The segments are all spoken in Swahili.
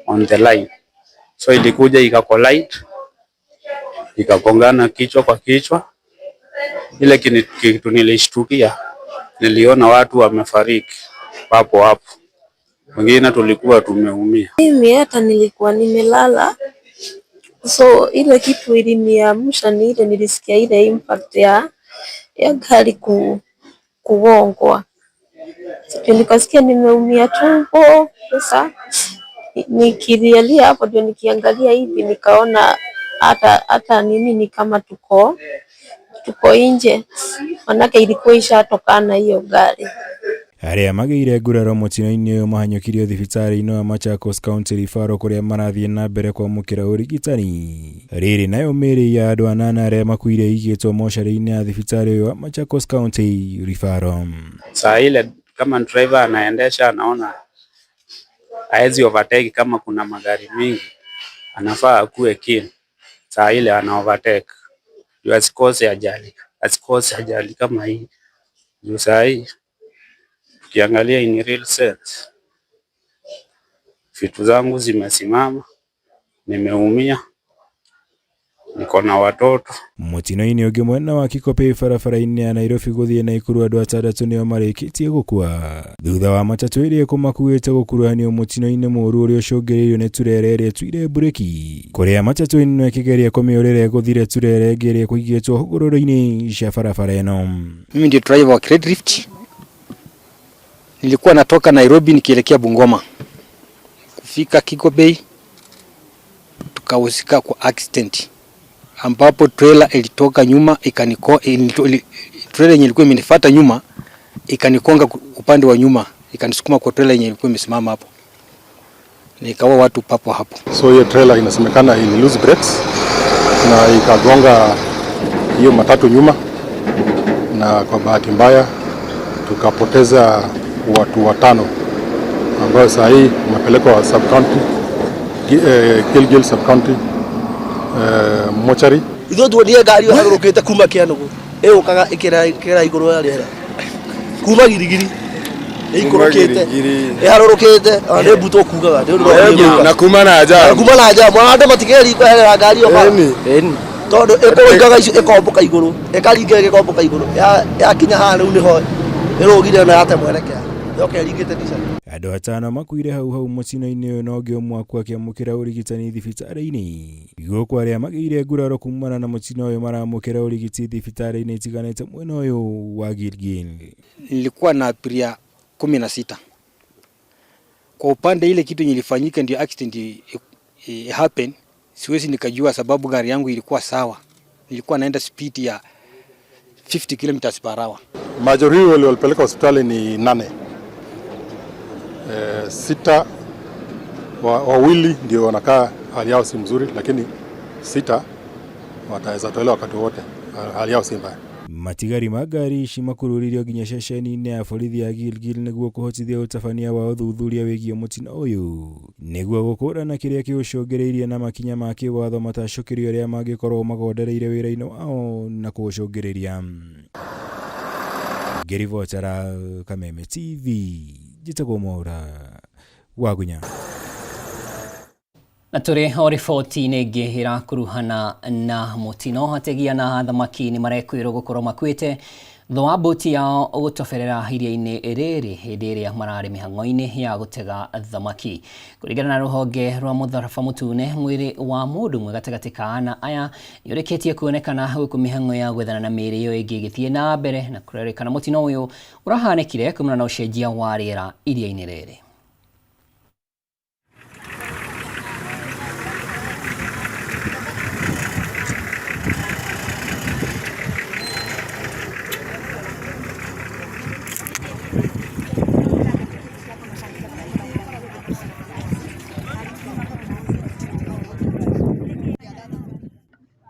on the line. So ilikuja ikakolide, ikagongana kichwa kwa kichwa. Ile kitu nilishtukia, niliona watu wamefariki hapo hapo, wengine tulikuwa tumeumia. Mimi hata nilikuwa nimelala, so ile kitu iliniamsha ni ile nilisikia ile impact ya gari kugongwa. Sasa nikasikia nimeumia tumbo. Sasa nikilialia hapo ndio nikiangalia hivi nikaona hata nini ni kama tuko nje, manake ilikuwa ishatokana hiyo gari. Aria magire nguraro mutino-ini uyu mahanyukirio thibitari-ini wa Machakos County Referral kuria marathie na mbere kwa mukira urigitani. Riri nayo miri ya andu 8 aria makuire igitwo mochari-ini ya thibitari uyu wa Machakos County Referral. Saa ile kama driver anaendesha anaona haezi overtake, kama kuna magari mingi anafaa akue keen. Saa ile ana overtake ndio asikose ajali kama hii. Ndio saa hii ukiangalia in real sense, vitu zangu zimesimama, nimeumia, niko na watoto. Mutino-ini ungi mwena wa Kikope barabara-ini ya Nairobi guthie Naikuru andu 6 nio marikitie gukua thutha wa matatu iria kumakuite gukuruhanio mutino-ini muru uria ucungiriirio ni turere iria tuire bureki, kuria matatu ino ikigeria kumiurire guthire turere iria kuigitwo hugururu-ini cia barabara ino. Mimi ndio driver wa Great Rift. Nilikuwa natoka Nairobi nikielekea Bungoma. Kufika Kikope tukahusika kwa accident, ambapo trailer ilitoka nyuma trailer yenye ilikuwa imenifuata nyuma ikanikonga upande wa nyuma, ikanisukuma kwa trailer yenye ilikuwa imesimama hapo, nikaua watu papo hapo. So hiyo trailer inasemekana ili lose brakes na ikagonga hiyo matatu nyuma, na kwa bahati mbaya tukapoteza watu 5 ambao saa hii wamepelekwa sub county Gilgil sub county mochari. Itho tuonie ngari harurukite kuma kianugu ukaga ikira iguru ya riera kuma girigiri ikurukite harurukite ande buto kugaga na kuma na aja mwana matikeri kwa hera ngari yo tondu ikugaga icio ikomboka iguru ikaringa ikomboka iguru ya kinya hana niho irugire na ate mwerekea yokeringite dica. Andu 5 makuire hau mutino-ini uyu no ngi umwe akiamukira urigitani thibitari-ini. Iguku aria magire nguraro kumana na mutino uyu maramukira urigiti thibitari-ini itiganite mwena uyu wa Gilgil. Nilikuwa na abiria 16. Kwa upande ile kitu nilifanyika ndio accident happen, siwezi nikajua sababu gari yangu ilikuwa sawa. Nilikuwa naenda speed ya 50 km/h. Majeruhi walipeleka hospitali ni 8. 6 wawili ndio wanakaa hali yao si mzuri, lakini 6 wataweza tolewa wakati wote, hali yao si mbaya. Matigari magari shimakururirio ginya ceceni-ini ya borithi ya Gilgil niguo kuhotithia utabania wa uthuthuria wigie mutino uyu, niguo gukurana kiria kiucungireirie na makinya ma kiwatho matacukirio aria mangikorwo magondereire wira-ini wao na kuucungiriria. Gerivotara Kameme TV jitagwo Mwea Wagunya. Na turi o riboti-inĩ ĩngĩ irakuruhana na mutino, ategia na thamaki nĩ marekwĩrwo gũkorwo makuĩte thutha wa boti yao gũtoberera iria-inĩ rĩrĩ hĩndĩ ĩrĩa mararĩ mĩhang'o-inĩ ya gũtega thamaki. Kũringana na rũhonge rwa mũtharaba mũtune, mwĩrĩ wa mũndũ ũmwe gatagatĩ ka ana aya nĩũrĩkĩtie kuonekana gũkũ mĩhang'o ya gwethana na mĩĩrĩ ĩyo ĩngĩ ĩgĩthiĩ na mbere, na kũrerĩkana mũtino ũyũ ũrahanĩkire kumana na ũcenjia wa rĩera iria-inĩ rĩrĩ.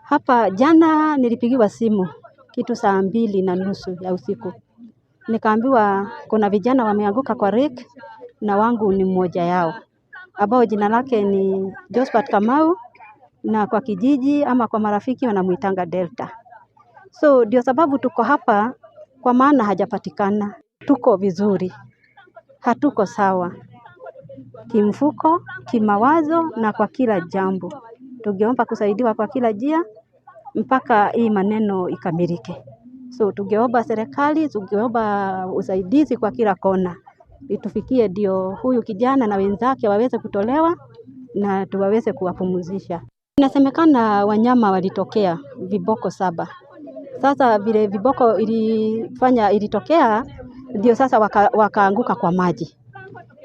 Hapa jana nilipigiwa simu kitu saa 2:30 ya usiku. Nikaambiwa kuna vijana wameanguka kwa lake na wangu ni mmoja yao, ambao jina lake ni Josephat Kamau, na kwa kijiji ama kwa marafiki wanamuitanga Delta. So ndio sababu tuko hapa, kwa maana hajapatikana. Tuko vizuri, hatuko sawa. kimfuko, kimawazo na kwa kila jambo. Tungeomba kusaidiwa kwa kila njia mpaka hii maneno ikamilike. So tungeomba serikali, tungeomba usaidizi kwa kila kona. Itufikie ndio huyu kijana na wenzake waweze kutolewa na tuwaweze kuwapumzisha. Inasemekana wanyama walitokea viboko 7. Sasa vile viboko ilitokea ndio sasa wakaanguka kwa maji.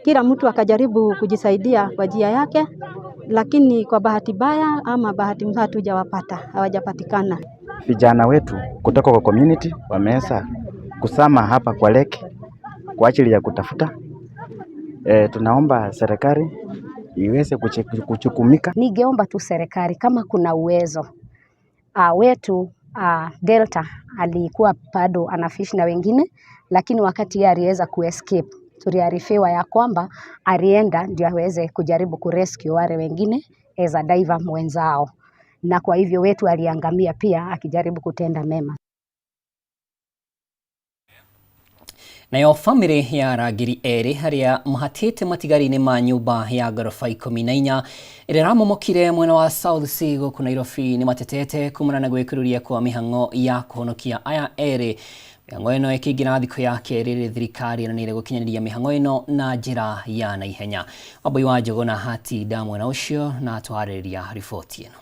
Kila mtu akajaribu kujisaidia kwa njia yake, lakini kwa bahati mbaya ama bahati mbaya hawajapatikana. Vijana wetu kutoka kwa community wameweza kusama hapa kwa lake kwa ajili ya kutafuta. Tunaomba serikali iweze kuchukumika. Ningeomba tu serikali kama kuna uwezo wetu Delta alikuwa bado anafish na wengine, lakini wakati yeye aliweza kuescape tuliarifiwa ya kwamba alienda ndio aweze kujaribu kurescue wale wengine as a diver mwenzao, na kwa hivyo wetu aliangamia pia akijaribu kutenda mema. Nayo family ya arangĩri erĩ harĩa mahatĩte matigari-inĩ ma nyũmba ya ngoroba 14 ĩrĩa ĩramomokire mwena wa South Sea gũkũ Nairobi nĩ matetete kumana na gwĩkĩrĩria kwa mĩhang'o ya kũhonokia aya erĩ. Mĩhang'o ĩno ĩkĩingĩra thikũ ya kerĩ rĩrĩa thirikari ĩranĩire gũkinyanĩria mĩhang'o ĩno na njĩra ya naihenya. Wambui wa Njũgũna hatinda mwena ũcio na twarĩrĩria riboti ĩno.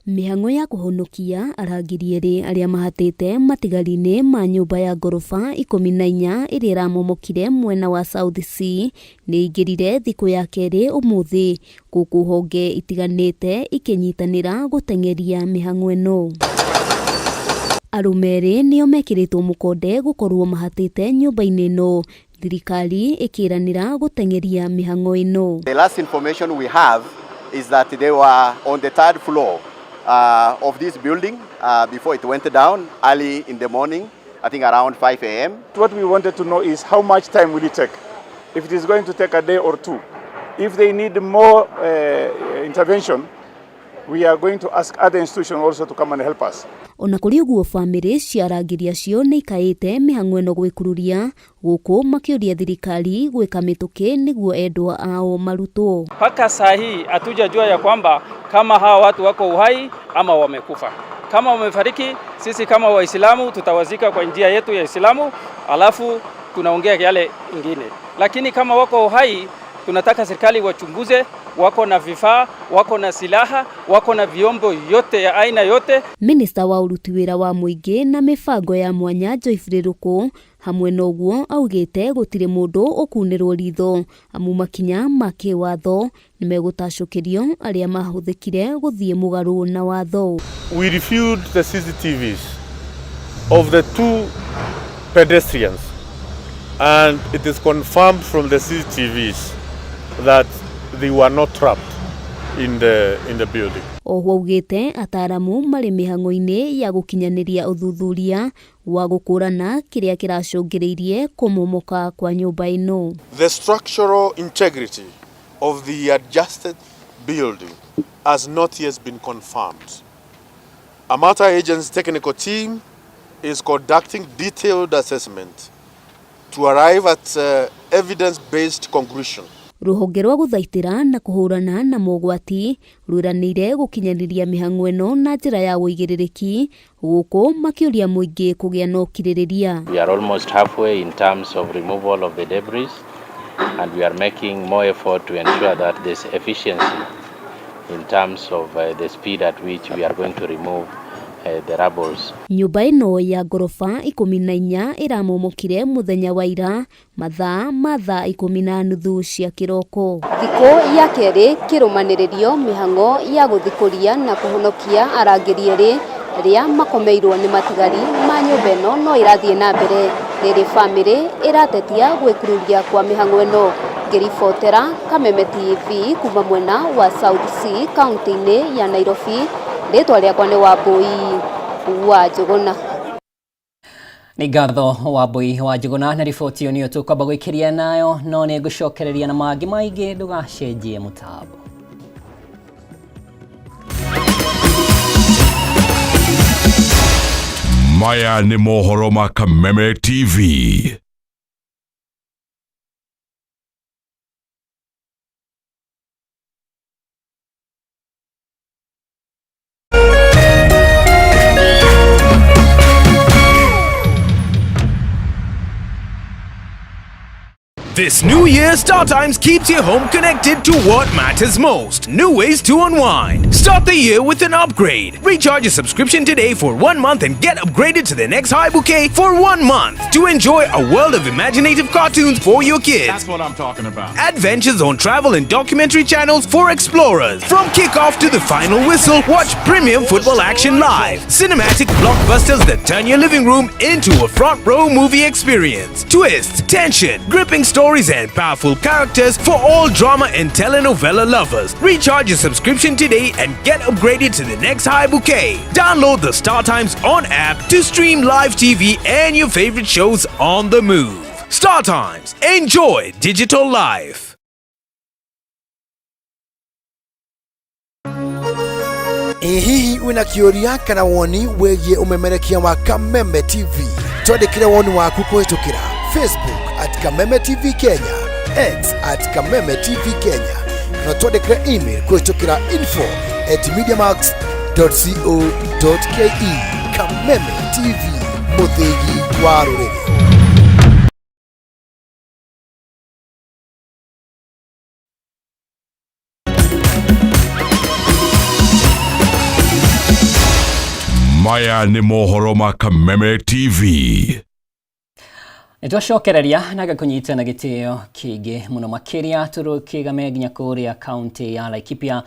Mĩhang'o ya kũhonokia arangĩri erĩ arĩa mahatĩte matigari-inĩ ma nyũmba ya ngoroba 14 ĩrĩa ĩramomokire mwena wa South Sea nĩ ingĩrire thikũ ya kerĩ ũmũthĩ, gũkũ honge itiganĩte ikĩnyitanĩra gũteng'eria mĩhang'o ĩno. Arũme erĩ nĩo mekĩrĩtwo mũkonde gũkorwo mahatĩte nyũmba-inĩ ĩno, thirikari ĩkĩranĩra gũteng'eria mĩhang'o ĩno. The last information we have is that they were on the 3rd floor of this building before it went down early in the morning, I think around 5 a.m. What we wanted to know is how much time will it take, if it is going to take a day or two. If they need more intervention, we are going to ask other institutions also to come and help us. Ona kũrĩ ũguo family cia arangĩri acio nĩ ikaĩte mĩhang'o ĩno gwĩkururia, gũkũ makĩũria thirikari gwĩka mĩtũkĩ nĩguo endwa ao marutwo. Mpaka saa hii hatujajua ya kwamba kama hawa watu wako uhai ama wamekufa. Kama wamefariki, sisi kama Waislamu tutawazika kwa njia yetu ya Islamu, alafu tunaongea yale ingine. Lakini kama wako uhai, tunataka serikali wachunguze, wako na vifaa, wako na silaha, wako na vyombo yote ya aina yote. Minister wa uruti wĩra wa mũingĩ na mĩbango ya mwanya Joyfrey Ruku hamwe na ũguo augĩte gũtirĩ mũndũ ũkunĩrwo ritho amu makinya ma kĩwatho nĩ megũtacũkĩrio arĩa mahũthĩkire gũthiĩ mũgarũ na watho. We reviewed the CCTVs of the 2 pedestrians and it is confirmed from the CCTVs that they were not trapped in the building. Oho augĩte ataramu marĩ mĩhang'o-inĩ ya gũkinyanĩria ũthuthuria wa gũkũrana kĩrĩa kĩracũngĩrĩirie kũmomoka kwa nyũmba ĩno. The structural integrity of the adjusted building has not yet been confirmed. A matter agency technical team is conducting detailed assessment to arrive at evidence-based conclusion. Rũhonge rwa gũthaitĩra na kũhũrana na mogwati rũranĩire gũkinyanĩria mĩhang'o ĩno na njĩra ya ũigĩrĩrĩki, gũkũ makĩũria mũingĩ kũgĩa na ũkirĩrĩria. We are almost halfway in terms of removal of the debris and we are making more effort to ensure that there's efficiency in terms of the speed at which we are going to remove the rubbles. Nyũmba ĩno ya ngoroba 14 ĩramomokire mũthenya wa ira mathaa 10:30 cia kĩroko. Thikũ ya kerĩ kĩrũmanĩrĩrio mĩhang'o ya gũthikũria na kũhonokia arangĩri erĩ arĩa makomeirwo nĩ matigari ma nyũmba ĩno no irathiĩ na mbere rĩrĩ family ĩratetia gwĩkururia kwa mĩhang'o ĩno. Ngĩribotera Kameme TV kuma mwena wa South Sea kaunti-inĩ ya Nairobi. Rĩtwa rĩakwa nĩ Wambui wa Njũgũna. Nĩ ngatho Wambui wa Njũgũna na riboti ĩyo nĩyo tũkwamba gwĩkĩria nayo, no nĩ ngũcokereria na mangĩ maingĩ, ndũgacenjie mũtambo. Maya nĩ mohoro ma Kameme TV. This new year, StarTimes keeps your home connected to what matters most. New ways to unwind. Start the year with an upgrade. Recharge your subscription today for 1 month and get upgraded to the next high bouquet for 1 month to enjoy a world of imaginative cartoons for your kids. That's what I'm talking about. Adventures on travel and documentary channels for explorers. From kickoff to the final whistle, watch premium football action live. Cinematic blockbusters that turn your living room into a front row movie experience. Twists, tension, gripping stories and powerful characters for all drama and telenovela lovers. Recharge your subscription today and get upgraded to the next high bouquet. Download the StarTimes On app to stream live TV and your favorite shows on the move. StarTimes. Enjoy digital life. Hihi wina kioria kana woni wegie umemerekia wa Kameme TV. Twandikire woni waku kuhitukira Facebook @Kameme TV Kenya, X @Kameme TV Kenya. Na twandikire email kuhitukira info@mediamax.co.ke. Kameme TV, muthigi wa ruriri. Maya ni mohoro ma Kameme TV. Nitwacokereria na gakunyitana gitio kingi muno makiria turukigame nginya kuria county ya Laikipia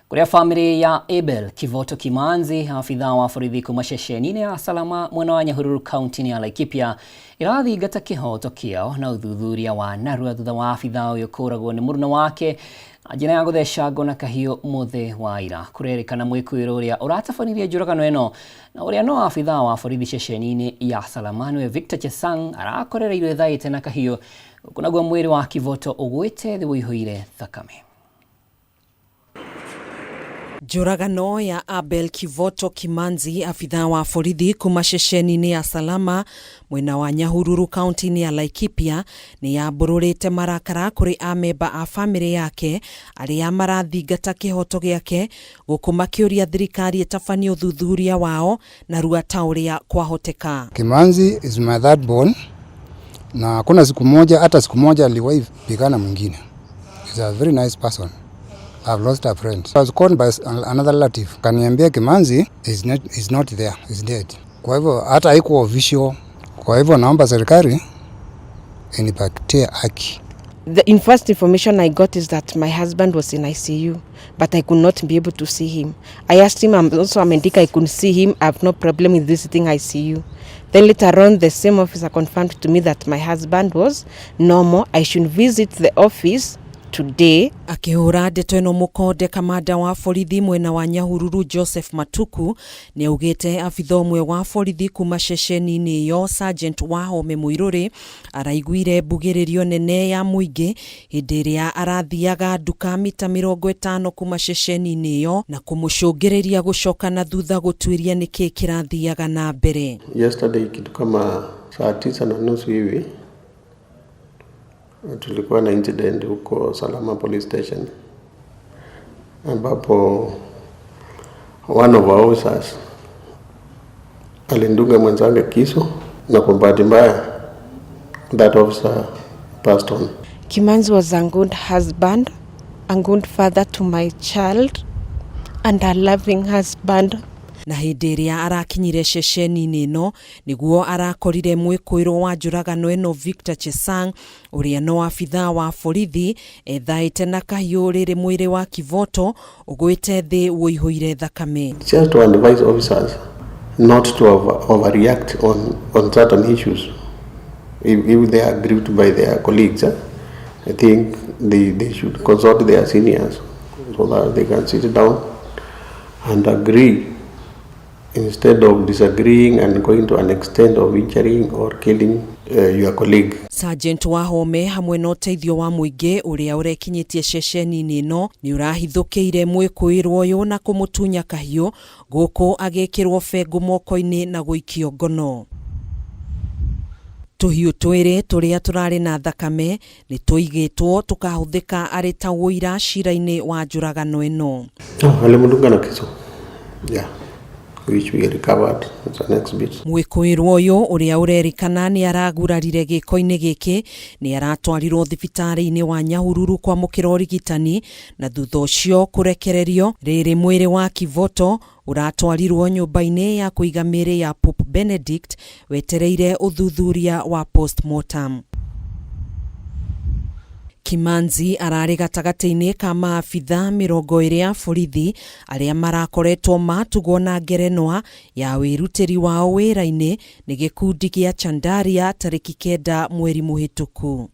kuria family ya Abel Kivoto Kimanzi afitha wa borithi kuma ceceni-ini ya Salama mwena wa Nyahururu county ya Laikipia irathingata kihoto kiao na uthuthuria wa narua thutha wa afitha uyu kuragwo ni muruna wake njira ya gutheca ngona kahiu muthe wa ira kurerikana mwikuiro uria uratafanirie njuragano eno na uria no afitha wa borithi ceceni-ini ya Salama we Victor Chesang arakorereirwe thaite na kahiu kunagwo mwiri wa Kivoto ugwite thi wihoire thakame. Njuragano ya Abel Kivoto Kimanzi afitha wa borithi kuma ceceni-ini ya Salama mwena wa Nyahururu county ya Laikipia ni yabururite marakara kuri amemba a family yake aria marathingata kihoto giake gukuma kiuria thirikari etafania uthuthuria wao na rua ta uria kwahoteka. Kimanzi is my third born na kuna siku moja aliwahi pigana mwingine. He's a very nice person. I've lost a friend. I was called by another relative. Kaniambia Kimanzi is not there, is dead. Kwa hivyo hata haikuwa official. Kwa hivyo naomba serikali inipatie haki. The first information I got is that my husband was in ICU, but I could not be able to see him. I asked him, also I couldn't see him. I have no problem with visiting ICU. Then later on, the same officer confirmed to me that my husband was normal. I should visit the office today. Akihura ndeto eno mukonde kamanda wa borithi mwena wa Nyahururu Joseph Matuku ni augite afitha umwe wa borithi kuma ceceni-ini yo Sergeant Wahome Muiruri araiguire mbugiririo nene ya muingi hindi iria arathiaga nduka mita 50 kuma ceceni-ini yo na kumucungiriria gucoka na thutha gutwiria niki kirathiaga na mbere. Yesterday kitu kama saa 9:30 hivi tulikuwa na incident huko Salama police station ambapo one of our officers alindunga mwenzake kisu na kwa bahati mbaya that officer passed on. Kimanzi was a good husband, a good father to my child and a loving husband. Na hindi iria arakinyire ceceni-ini ino niguo arakorire mwikuiro wa njuragano eno Victor Chesang uria no afitha wa borithi ethaite na kahiu riri mwiri wa Kivoto ugwite thi wihoire thakame. Just to advise officers not to overreact on certain issues. If they are aggrieved by their colleagues, I think they should consult their seniors so that they can sit down and agree instead of disagreeing and going to an extent of injuring or killing your colleague. Sergeant Wahome hamwe no teithio wa muingi uria urekinyitie ceceni-ini ino ni urahithukiire mwikuirwo uyu na kumutunya kahiu guku agekirwo bengu moko-ini na guikio ngono. Tuhiu twiri turia turari na thakame ni tuigitwo tukahuthika ari ta wuira cira-ini wa njuragano ino. Alimudunga na kisu. Yeah. which we recovered. That's the next bit. Mwikuirwo uyu uria urerikana ni aragurarire giko-ini giki ni aratwarirwo thibitari-ini wa Nyahururu kwa mukira urigitani na thutha ucio kurekererio. Riri mwiri wa Kivoto uratwarirwo nyumba-ini ya kuiga miri ya Pope Benedict wetereire uthuthuria wa postmortem. Kimanzi arari gatagati-ini ka maabitha 20 a borithi aria marakoretwo matugwo na ngerenwa ya wirutiri wao wira-ini ni gikundi gia Chandaria tariki 9 mweri muhituku.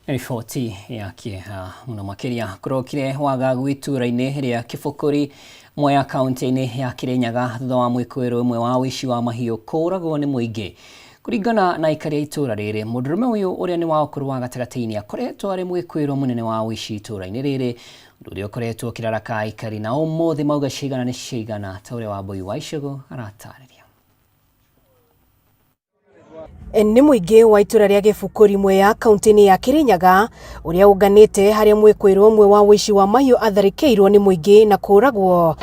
Riboti ya kieha muno makiria kurokire wagagu itura-ini ria Kibukuri Mwea kaunti-ini ya Kirinyaga thutha wa mwikuiro umwe wa wici wa mahiu kuragwo ni muingi. Kuringana na ikaria itura riri, mundurume uyu uria ni wa ukuru wa gatagati-ini akoretwo ari mwikuiro munene wa wici itura-ini riri, undu uria ukoretwo kiraraka ikari na umuthi mauga cigana ni cigana ta uria Wambui wa Icũgũ aratariria. Ni muingi wa itura ria Kibukuri Mwea kaunti-ini ya Kirinyaga uria unganite haria mwikuiro umwe wa wici wa mahiu atharikeirwo ni muingi na kuragwo.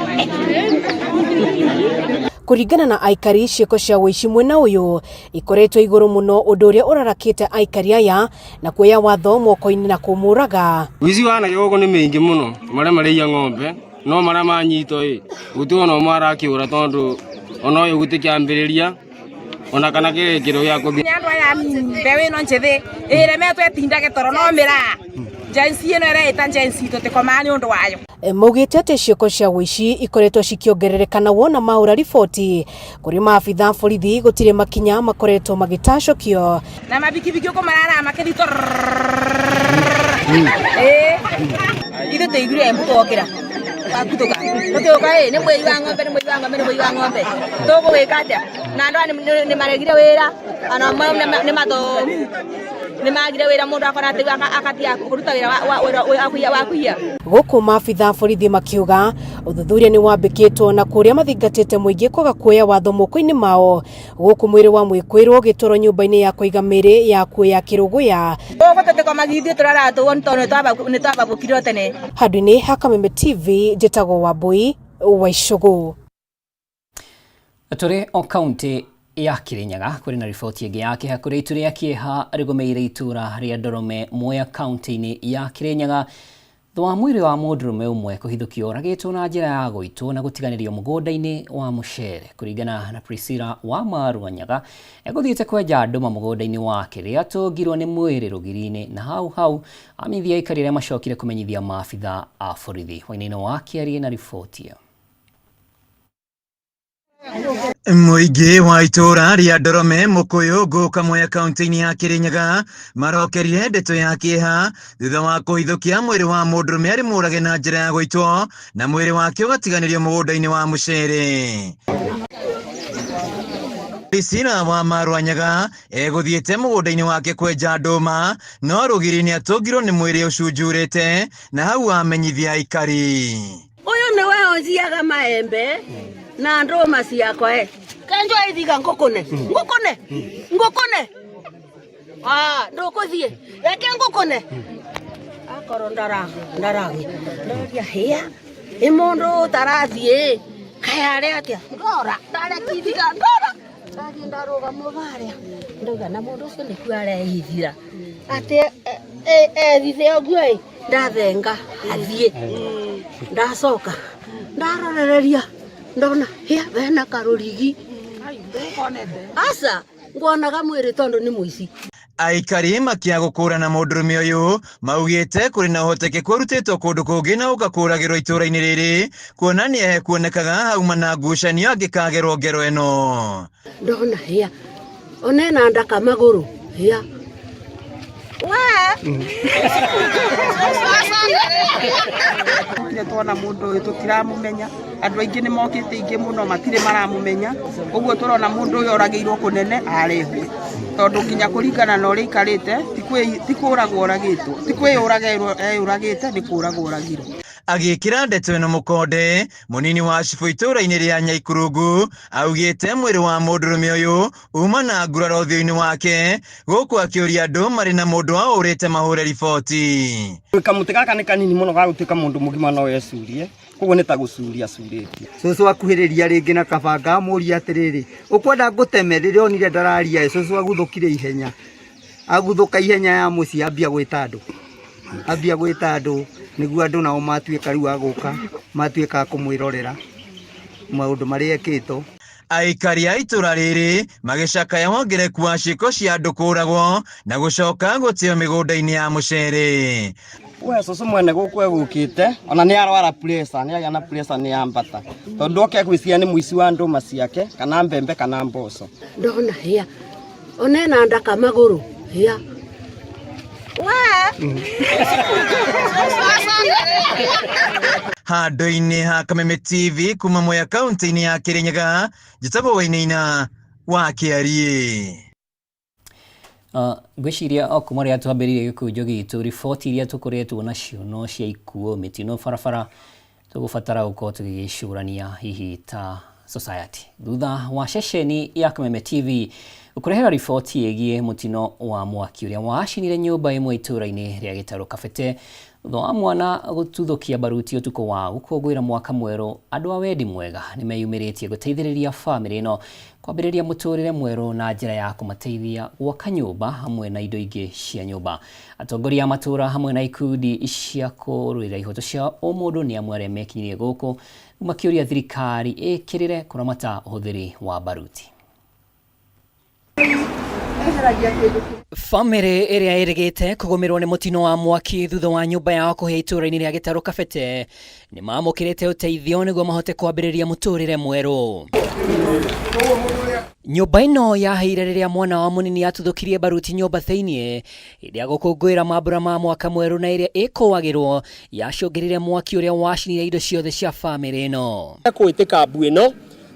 Kuringana na aikari, ciiko cia wici mwena uyu ikoretwo iguru muno, undu uria urarakite aikari aya na kuoya watho moko-ini na kumuraga. Wici wana gĩgũkũ nĩ mĩingĩ mũno, maria marĩia ng'ombe no maria manyito gũtirĩ ona ũmwe arakiũra tondu ona ũyũ gũtikĩambĩrĩria ona kana gĩkĩro gĩa kũthi. Nĩ andũ aya mbeũ ĩno njĩthĩ ĩremetwo ĩtindage toro no mĩraa jensi ĩno ĩreĩta jensi tũtĩkomaga nĩ ũndũ wayo. Maugite ati ciiko cia wici ikoretwo cikiongerereka wona maura riboti kuri maabitha borithi gutire makinya makoretwo magitacokio na mabikibiki uko marara makithito ithe teigire mbutukira akutuka ni mwei wa ng'ombe ni mwei wa ng'ombe togo wekata na ndo ni maregire wira ana ni matho ni magire wira mundu akona ati akatia kuruta wira wa kuia guku maabitha borithi makiuga uthuthuria ni wambikitwo na kuria mathingatite muingi kwaga kuoya watho moko-ini mao guku mwiri wa mwikwirwo gitoro nyumba-ini ya kuiga miri ya kuya Kiruguya gotete kwa magithio turara tu onto ni twababukirwo tene. Handũ-inĩ ha Kameme TV njĩtagwo Wambui wa Icũgũ. Tũrĩ o kaunti ya Kirinyaga kuri na riboti ĩngĩ ya kĩeha kũrĩa itu rĩa kĩeha rĩgomeire itura rĩa Ndorome Mwea kaunti-inĩ ya Kirinyaga thutha wa mwĩrĩ wa mũndũrũme ũmwe kũhithũkio ũragĩtwo na njĩra ya gũitwo na gũtiganĩrio mũgũnda-inĩ wa mũcere. Kũringana na Priscilla wa Marwanyaga egũthiĩte kwenja ndũma mũgũnda-inĩ wake rĩrĩa atũngirwo nĩ mwĩrĩ rũgiri-inĩ na hau amithia aikari arĩa macokire kũmenyithia maabitha a borithi. Wainaina wa Kĩarie na riboti ĩyo. Muingi wa itura ria Ndorome Mukuyu guka Mwea kaunti-ini ya Kirinyaga marokerie ndeto ya kieha thutha wa kuhithũkia mwĩrĩ wa mũndũrũme arĩ mũrage na njĩra ya gũitwo na mwĩrĩ wake ũgatiganĩrio mũgũnda-inĩ wa mũcere. Priscilla wa Marwanyaga egũthiĩte mũgũnda-inĩ wake kwenja ndũma no rũgiri-inĩ atũngirwo nĩ mwĩrĩ ũcunjurĩte na hau amenyithia aikari. Ũyũ nĩwe ũnjiaga maembe na ndũma ciakwa kanjo ithiga ngũkũne ndũkũthiĩ reke ngũkũne akorwo ndaragi ndoria hĩa ĩ mũndũ ũtarathiĩ kayarĩ atĩa ndora ndarekithiga ndora ndathiĩ ndarũgama barĩa ndauga na mũndũ ũcio nĩkuo arehithira atĩ ethithe ũguo ndathenga athiĩ ndacoka ndarorereria ndona hia bena karurigi asa nguonaga mwĩrĩ tondu ni muici. Aikari makia gũkũrana mũndũrũme ũyũ maugĩte kũrĩ na ũhotekeku arutĩtwo kũndũ kũngĩ na ũgakũragĩrwo itũra-inĩ rĩrĩ kuona nĩ ekuonekaga hauma na ngucanio angĩkagerwo ngero ĩno. Ndona hia onena ndaka magũrũ hia tuona mundu uyu tutiramumenya andu aingi ni mokite ingi muno matire maramumenya uguo turona mundu uyu oragiirwo kunene arehwe tondu nginya kuringana na uria ikarite ti kuragwo oragitwo ti kwiyuragirwo eyuragite ni kuragwo oragirwo. agikira ndeto ino mukonde munini wa cibu itura-ini ria Nyaikurungu augite mwiri wa mundurume uyu uma na nguraro thio-ini wake guku akiuria andu mari na mundu wa urite mahure riboti. Kamuti gaka ni kanini muno ga gutuika mundu mugima no yecurie koguo ni ta gucuria curitie. Cucu akuhiriria ringi na kabanga muria atiriri ukwenda nguteme riria onire ndararia cucu aguthukire ihenya aguthuka ihenya ya muci ambia gwita andu niguo andu nao matuika riu aguka matuika kumwirorera maundu maria ekito. Aikari a itura riri magicakaya wongereku wa ciiko cia andu kuragwo na gucoka gutio migunda-ini ya mucere. We cucu mwene guku egukite ona ni arwara pressure ni agĩa na pressure ni ambata tondu oke gwiciria ni muici wa nduma ciake kana mbembe kana mboco. Ndona hia onena ndaka maguru hia Handu-ini ha Kameme TV kuma Mwea kaunti-ini ya Kirinyaga njitagwo Wainaina wa Kiarie. Gwiciria o kuma ria twambiririe gikunjo gitu riboti iria tukoretwo nacio no cia ikuo mitino barabara tugubatara gukorwo tugicurania hihi ta society. Thutha wa ceceni ya Kameme TV ukurehera riboti yegie mutino wa mwaki uria wacinire nyumba imwe itura-ini ria Gitaro Kabete thutha wa mwana gututhukia baruti utuko wa gukungwira mwaka mweru. Andu a wendi mwega ni meyumiritie guteithiriria family no kwambiriria muturire mweru na njira ya kumateithia gwaka nyumba hamwe na indo ingi cia nyumba. Atongoria matura hamwe na ikundi cia kurwira ihoto cia umundu ni amwe aria mekinyirie guku makiuria thirikari ikirire kuramata uhuthiri wa baruti. Family iria irigite kugumirwo ni mutino wa mwaki thutha wa nyumba yao kuhia itura-ini ria Gitaro Kabete ni mamukirite uteithio niguo mahote kwambiriria muturire mweru. Nyumba ino yaheire riria mwana wa munini atuthukirie baruti nyumba thiini iria gukungwira mambura ma mwaka mweru na iria ikuwagirwo yacungirire mwaki uria wacinire indo ciothe cia family ino. Kuitika mbu ino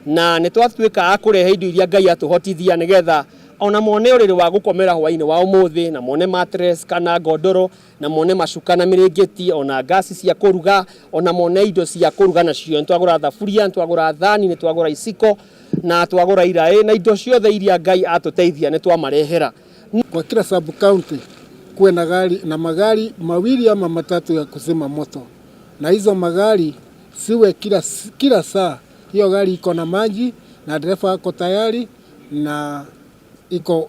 na nitwatuika akurehe indo iria Ngai atuhotithia nigetha ona mone uriri wa gukomera hwaini wa umuthi na mone mattress kana godoro na mone macuka na mirengeti ona gasi cia kuruga ona mone indo cia kuruga nacio ntwagura thaburia ntwagura thani nitwagura iciko na twagura iraĩ na indo ciothe iria Ngai atuteithia nitwamarehera. Kwa kila sub county kuwe na gari na magari mawili ama matatu ya kuzima moto, na hizo magari siwe kila saa hiyo gari iko na maji na dereva ako tayari na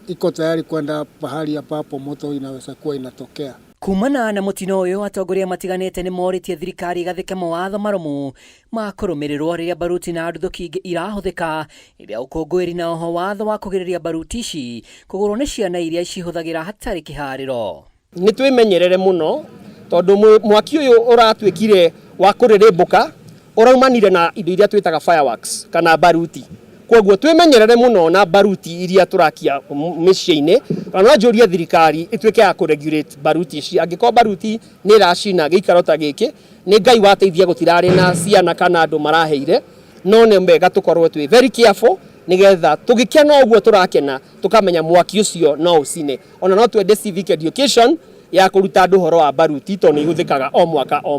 iko tayari kwenda pahali ambapo moto inaweza kuwa inatokea. Kumana na mutino uyu atongoria matiganite ni moritie thirikari gathike mawatho marumu ma kurumirirwo riria baruti na nduthuki ingi irahuthika iria ukungwiri na oho watho wa kugiriria baruti ici kugurwo ni ciana iria cihuthagira hatari kihariro. Ni twimenyerere muno tondu mwaki uyu uratwikire wa kuririmbuka uraumanire na indo iria twitaga fireworks kana baruti. Koguo twimenyerere muno na baruti iria turakia micii-ini kana njuria thirikari itwike ya kuregulate baruti ici. Angiko baruti ni racina giikaro ta giki ni Ngai wateithia gutirari na ciana kana andu maraheire no ne mbega tukorwo twi very careful nigetha tugikena uguo turakena tukamenya mwaki ucio no ucine ona no twende civic education ya kuruta andu horo wa baruti to ni ihuthikaga o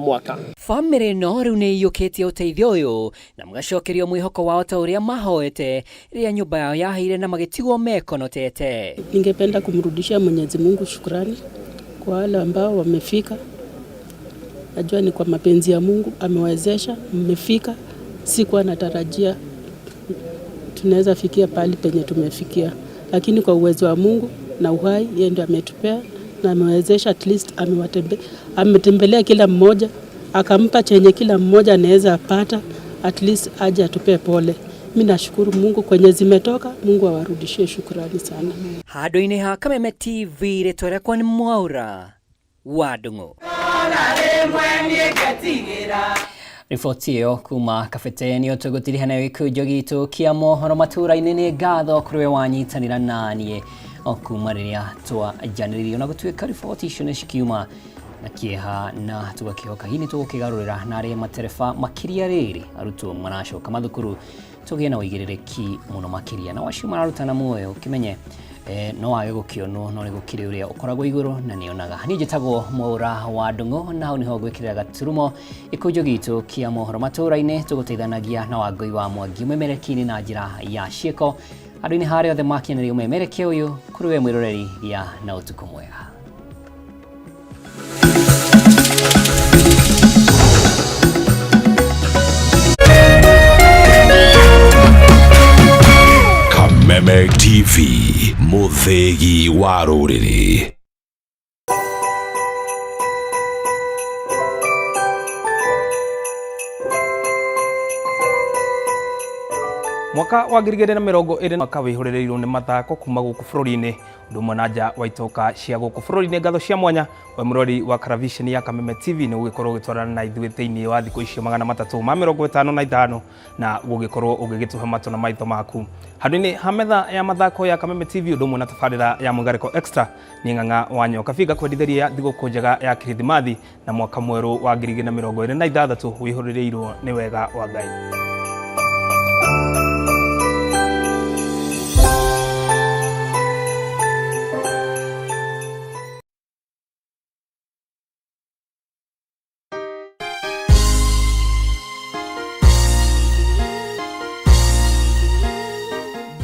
mwaka. Family no riu ni iyukitie uteithio uyu na magacokerio mwihoko wao ta uria mahoete ria nyumba yao yaheire na magitigwo mekonotete. Ningependa kumrudishia Mwenyezi Mungu shukrani kwa wale ambao wamefika. Najua ni kwa mapenzi ya Mungu amewezesha mmefika. Sikuwa natarajia tunaweza fikia pale penye tumefikia, lakini kwa uwezo wa Mungu na uhai yeye ndiye ametupea na amewezesha. At least ametembelea kila mmoja akampa chenye kila mmoja anaweza apata, at least aje atupe pole. Mimi nashukuru Mungu kwenye zimetoka. Mungu awarudishie shukrani sana. Handu-ini ha Kameme TV retwera kwa ni Mwaura wa Ndung'u. Riboti iyo kuma Kabete niyo tugutiriha nayo gikunjo gitu kia mohoro matura-ini ni ngatho kuri we wanyitanira nanie o kuma riria twanjanirie na gutuika riboti icio ni cikiuma na kieha na tugakihoka hini tugukigarurira na aria matereba makiria riri arutwo maracoka mathukuru tugie na uigiririki muno makiria na wacio mararutana muoyo kimenye no wage gukionwo no nigukire uria ukoragwo iguru na nionaga ni njitagwo Mwea wa Ndungu na hau niho gwikirira gaturumo ikunjo gitu kia mohoro maturaine tuguteithanagia na Wangui wa Mwangi memerekini na njira ya cieko andu-ini haria othe makianiria umemereke uyu kuri we mwiroreri ya na utuku mwega. Kameme TV, muthegi wa ruriri. Mwaka wa 2020 mwaka wihuririrwo ni mathako kuma guku bururi-ini ndumwe na nja wa itoka cia guku bururi-ini ngatho cia mwanya we murori wa television ya Kameme TV ni ugikorwo gitwarana na ithuĩ thĩinĩ wa thikũ icio 355 na gugikorwo ugigituhe mato na maitho maku handũ-inĩ ha metha ya mathako ya Kameme TV ndumwe na tabarĩra ya Mũgarĩko Extra ni Ng'ang'a wa Nyoka Binga kwendithĩria thigũkũ njega ya Kirithimathi na mwaka mwerũ wa 2026 wihuririrwo ni wega wa Ngai.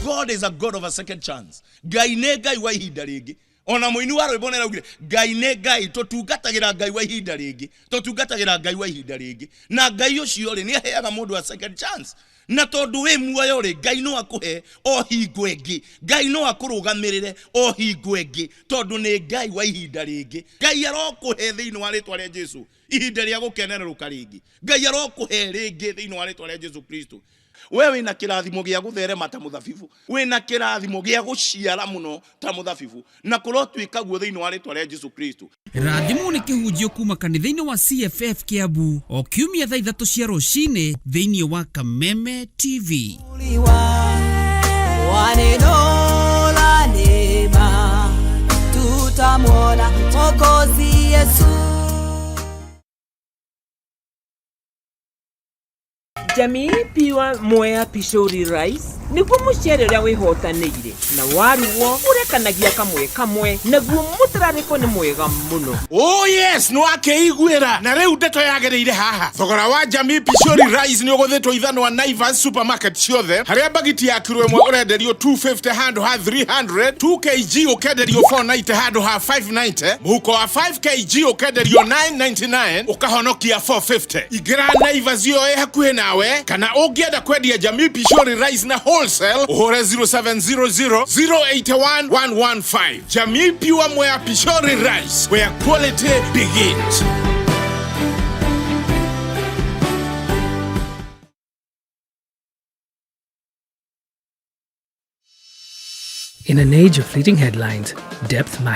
God is a God of a second chance. Ngai ne Ngai wa ihinda ringi. Ona muini wa rwimbo nera ugire Ngai ne Ngai tutungatagira Ngai wa ihinda ringi. Tutungatagira Ngai wa ihinda ringi. Na Ngai ucio ri ni aheaga mundu a second chance. Na tondu we muoyo ri Ngai no akuhe o hingo ingi. Ngai no akurugamirire o hingo ingi tondu ni Ngai wa ihinda ringi. Ngai arokuhe thiini wa ritwa ria Jesu ihinda ria gukenereruka ringi. Ngai arokuhe ringi thiini wa ritwa ria Jesu Kristo. Wewe wina kirathimo gia gutherema ta muthabibu, wina kirathimo gia guciara muno ta muthabibu na kurotwika guo thiini wa ritwa ria Jesu Kristo. Rathimo ni kihunjio kuma kanitha-ini wa CFF Kiambu o kiumia thaa 3 cia rucini thiini wa Kameme TV. Wanenola neema tutamwona Mwokozi Yesu. Jamii piwa Mwea Pishori Rice niguo mucere uria wihotanĩire na waruo urekanagia kamwe naguo mutarariko ni mwega muno. Oh yes, no akeiguira na riu ndeto yagereire haha. Thogora wa Jamii Pishori Rice ni uguthitwo ithano wa Naivas supermarket ciothe haria bagiti ya kiro imwe urenderio 250 handu ha 300, 2 kg ukenderio 490 handu ha 590, muhuko wa 5 kg ukenderio 999 ukahonokia 450. Igira Naivas yo hakuhe nawe kana ungienda kwendia Jamii Pishori Rice na wholesale uhure 0700 081 115. Jamii Pure Mwea Pishori Rice, where quality begins. In an age of fleeting headlines, depth matters.